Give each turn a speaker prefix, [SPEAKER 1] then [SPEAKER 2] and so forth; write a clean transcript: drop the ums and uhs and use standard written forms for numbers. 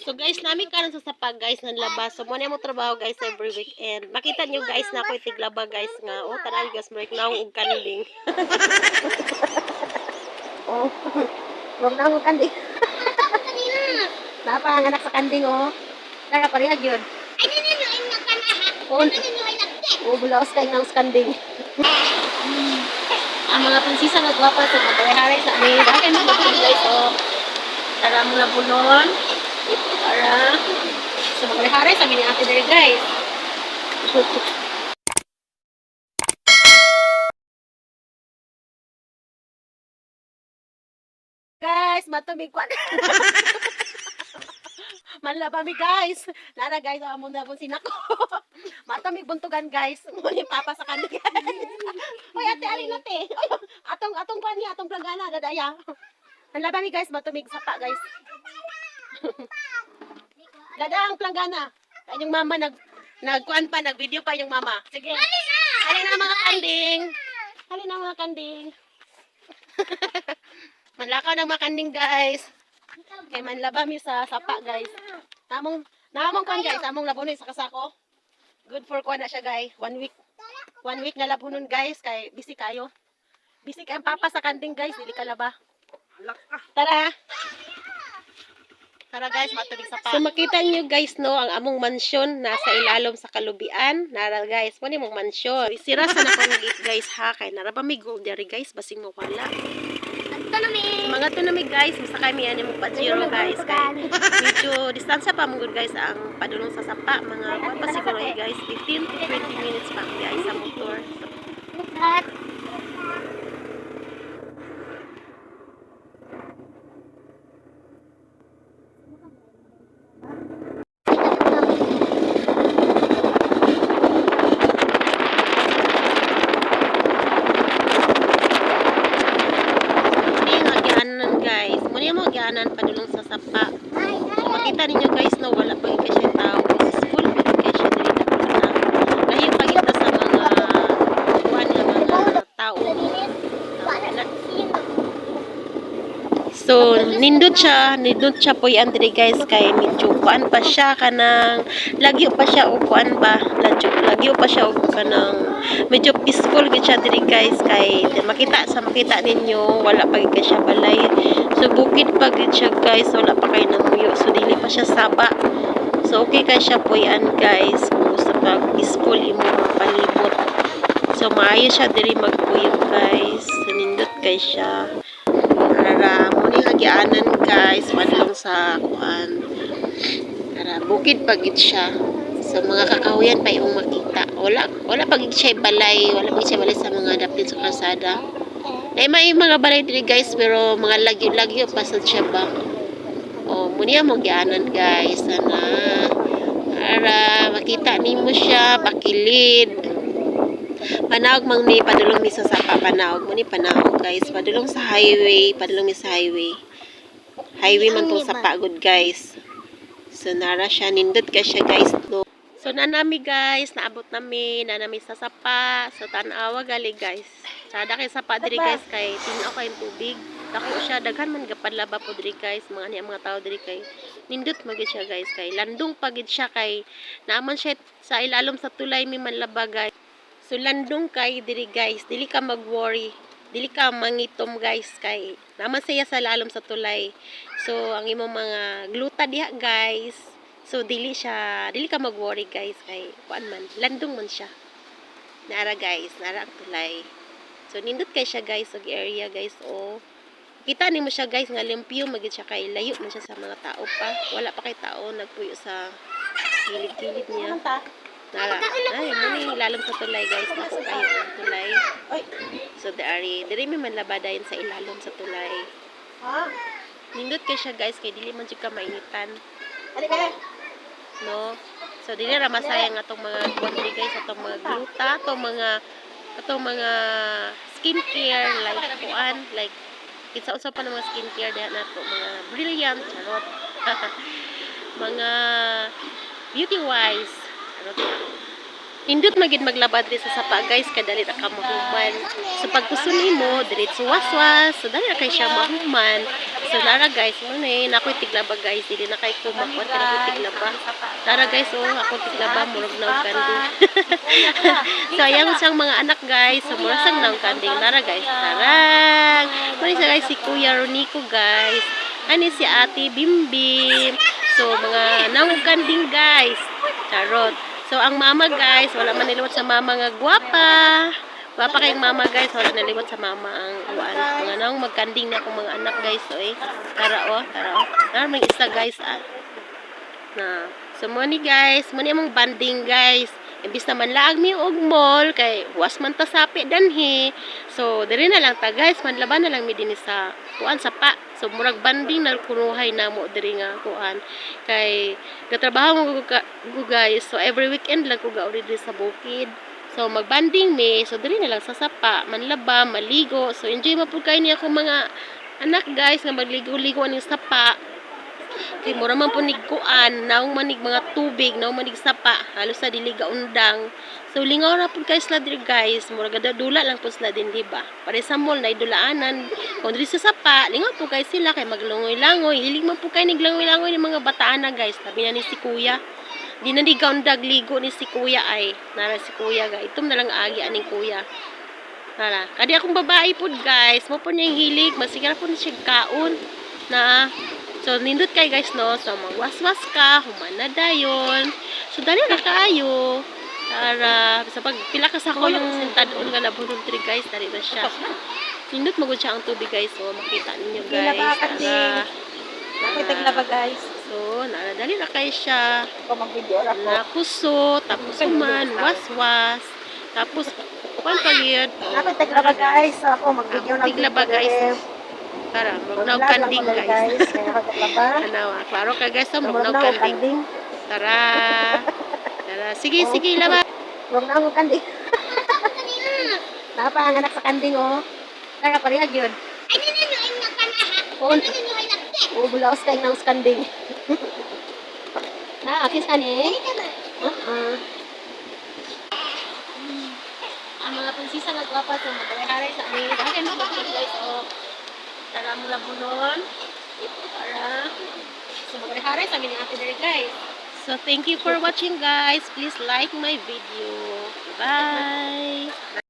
[SPEAKER 1] So guys, namin karon sa sapa guys ng labas. So muna mo trabaho guys every weekend. Makita niyo guys na ako'y tiglaba guys nga. Oh, tanan guys, break na og kanding. Oh. Wag na og kanding. Napa ang anak sa kanding oh. Tara pareha gyud.
[SPEAKER 2] Ay, nino, ay nakanaha.
[SPEAKER 1] Oh,
[SPEAKER 2] Nino, ay nagtek.
[SPEAKER 1] oh bulaos kay nang kanding. Ang mga prinsesa nga gwapa sa mga hari sa amin. Bakit mo guys oh. Tara mo na bulon. Para sa mga hari sa amin ni ate dere guys. Guys, matumig kwan. Manlaba mi guys. Nara guys, amo na po sinako. Matumig buntugan guys. Muli papa sa kanila. Oy ate, alin ate. Oy, atong kwan niya, atong planggana dadaya. Manlaba mi guys, matumig sapa guys. Dada ang planggana. Yung mama nagkuan pa, nag-video pa yung mama. Sige. Halina mga kanding. Halina mga kanding. Manlakaw ng mga kanding guys. Kay manlaba mi sa sapa guys. Namong kwan guys, among labunon sa kasako. Good for kwan na siya guys. 1 week. 1 week na labunon guys kay busy kayo. Busy kay ang papa sa kanding guys, dili ka laba. Tara. Tara guys, matubig sa pa. So makita niyo guys no, ang among mansyon nasa ilalom sa kalubian. Nara guys, mo ni mong mansyon. Sira sa nakong gate guys ha, kay nara pa may gold diri guys, basing mo wala. Mga to na mi guys, basta kami ani mo Pajero guys kay medyo distansya pa mo guys ang padulong sa sapa, mga kuan pa siguro guys 15 to 20 minutes pa guys sa motor. Guys, muna mo gyanan padulong sa sapa. Makita ninyo guys no, wala pa gyud siya tao. School pa gyud siya dili na pala. Lahi pa gyud sa mga kuan nga mga tao. So, nindot siya po yan diri guys kay medyo kuan pa siya kanang lagyo pa siya o kuan ba, lagyo pa siya o kanang medyo peaceful gid siya diri guys kay makita ninyo wala pa gid siya balay. So bukid pa gid siya guys, wala pa kay namuyo. So dili pa siya saba. So okay kay siya po yan guys kung gusto pa peaceful imo palibot. So maayo siya diri magpuyog guys. So nindot kay siya. Para mo ni hagianan guys padulong sa kuan. Para bukid pa gid siya. So mga kakahuyan pa yung makita. Wala pa gid siya balay, wala pa siya balay sa mga dapit sa kalsada. May mga balay diri guys pero mga lagyo-lagyo pa sad siya ba. Oh, muna mo gianan guys sana para makita nimo siya pakilid. Panawag mang ni padulong mi sa sapa, panawag mo ni panawag guys, padulong sa highway, padulong mi sa highway man tong sapa good guys. So nara siya, nindot ka siya guys no. So nanami guys, naabot nami sa sapa. So tanawa gali guys, sada kay sapa diri guys kay tinaw kay tubig. Dako siya, daghan man gapadlaba po diri guys, mga tao diri kay nindot magid siya guys kay landong pagid siya kay naaman siya sa ilalom sa tulay mi manlaba guys. So landong kay diri guys, dili ka mag-worry, dili ka mangitom guys kay naman siya sa lalom sa tulay. So ang imong mga gluta diha guys, so dili ka mag-worry guys kay kuan man, landong man siya. Nara guys, nara ang tulay. So nindot kay siya guys og area guys oh. Kita nimo siya guys nga limpyo magid siya kay layo man siya sa mga tao pa. Wala pa kay tao nagpuyo sa gilid-gilid niya. Nara. Ay, muni ilalom sa tulay guys. Nasa kayo ang tulay. So, diri may manlabadayan sa ilalom sa tulay. Nindot kay siya guys, kay dili man jud ka mainitan. No? So, dili ra masayang atong mga country guys, atong mga gluta, atong mga skincare, like kuan, like, kitsa-usa pa ng mga skincare diha nato, mga brilliant, charot. Mga beauty wise, Nindot magid maglaba diri sa sapa guys kay dali ra ka mahuman. So pag gusto nimo diretso waswas, so dali ra kay siya mahuman. So nara guys, mo na nakoy tiglaba guys, dili na kay kumakot ka na tiglaba. Tara guys, oh ako tiglaba murag na kandi. So ayan sang mga anak guys, so murag sang naong kanding nara guys. Tara. Muna siya guys si Kuya Ronico guys. Ani si Ate Bimbim. So mga naong kanding guys. Charot. So, ang mama guys, wala man niliwat sa mama nga gwapa. Gwapa kayong mama guys, wala naliwat sa mama ang uwan. Mga nang magkanding na akong mga anak guys. So, tara oh, tara oh. Tara, may isa guys ah. Na. So, muni guys, muni among banding guys. Imbis naman laag mi og mall, kay was man ta sapi danhi. So, diri na lang ta guys, manlaban na lang mi dinhi sa kuan sa pa. So, murag banding na kunuhay na mo diri nga kuan. Kay gatrabaho mo ko guys. So, every weekend lang ko gauli diri sa bukid. So, magbanding mi. So, diri na lang sa sapa, manlaba, maligo. So, enjoy mo pud kay ni ako mga anak guys nga magligo-ligo aning sapa. Kay mura man po nigkuan, naong manig mga tubig, naong manig sapa, halos sa dili gaundang. So lingaw ra pud kay sila diri guys, mura gada dula lang po sila din di ba? Pare sa mall na idulaanan. Kung diri sa sapa, lingaw po kay sila kay maglangoy-langoy. Hilig man po kay niglangoy-langoy ni mga bataan na guys. Sabi na ni si Kuya. Di na di gaundag ligo ni si Kuya ay. Nara si Kuya ga. Itom na lang agi aning Kuya. Nara, kadi akong babae pud guys, mo po niya yung hilig, masigara po ni siya kaon na. So, nindot kay guys, no? So, magwaswas ka, humana dayon. So, dali na kayo. Tara, sa pag pila ka sa ko yung tadon nga labunod tri guys, dali na siya. Nindot magud siya ang tubig guys, so makita ninyo guys. Tara.
[SPEAKER 3] Ako'y taglaba guys.
[SPEAKER 1] So, dali na kay siya.
[SPEAKER 3] Ako mag-video ako.
[SPEAKER 1] Nakuso, tapos human, waswas. Tapos, kwan pagid.
[SPEAKER 3] Ako'y taglaba guys. Ako mag-video na
[SPEAKER 1] Tiglaba guys. Tara, magnaw kanding guys.
[SPEAKER 3] Kaya ako taglaba.
[SPEAKER 1] Ano, klaro ka guys, so magnaw
[SPEAKER 3] Huwag na ako
[SPEAKER 1] kanding.
[SPEAKER 3] kanding.
[SPEAKER 1] Tara. Tara. Sige, sige, laba.
[SPEAKER 3] Huwag na ako kanding. Napa ang anak sa kanding oh. Tara, parehag yun.
[SPEAKER 2] Ay, nino, ina ka na ha.
[SPEAKER 3] Oo.
[SPEAKER 2] Nino, ay nagtek.
[SPEAKER 3] Bulaos kayo ng kanding. Kiss ka ni?
[SPEAKER 2] Ay, naman.
[SPEAKER 3] Ang mga prinsesa nga guwapa sa magkakaray sa amin. Bakit mo ba guys oh. Tara mo labunon. Para so magkakaray sa amin ng ate dere guys.
[SPEAKER 1] So, thank you for watching guys. Please like my video. Bye.